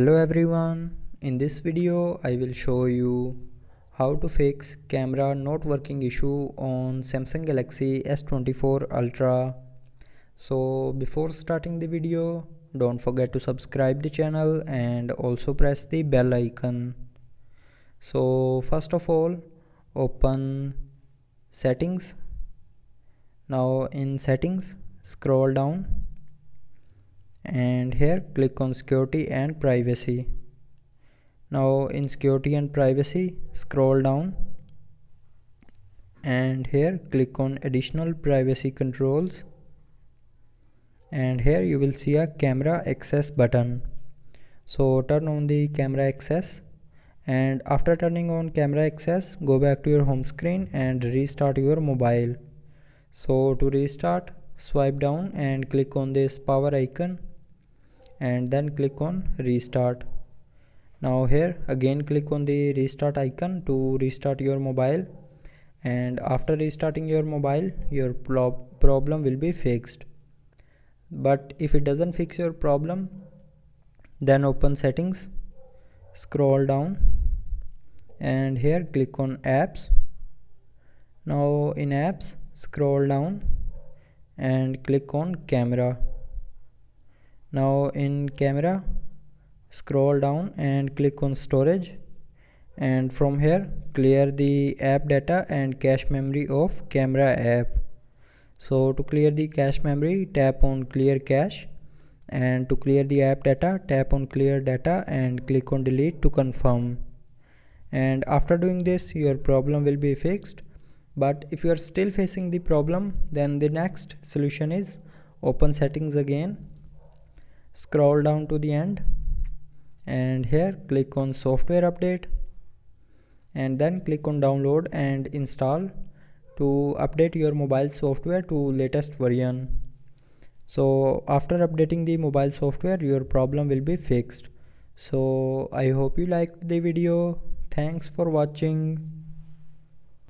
Hello everyone, in this video I will show you how to fix camera not working issue on Samsung Galaxy S24 Ultra. So before starting the video, don't forget to subscribe the channel and also press the bell icon. So first of all, open settings. Now in settings, scroll down and here click on security and privacy. Now in security and privacy, scroll down and here click on additional privacy controls, and here you will see a camera access button. So turn on the camera access, and after turning on camera access, go back to your home screen and restart your mobile. So to restart, swipe down and click on this power icon and then click on restart. Now here again click on the restart icon to restart your mobile, and after restarting your mobile your problem will be fixed. But if it doesn't fix your problem, then open settings, scroll down and here click on apps. Now in apps, scroll down and click on camera. Now in camera, scroll down and click on storage, and from here clear the app data and cache memory of camera app. So to clear the cache memory, tap on clear cache, and to clear the app data, tap on clear data and click on delete to confirm. And after doing this, your problem will be fixed. But if you are still facing the problem, then the next solution is open settings again, scroll down to the end and here click on software update, and then click on download and install to update your mobile software to latest version. So after updating the mobile software, your problem will be fixed. So I hope you liked the video. Thanks for watching.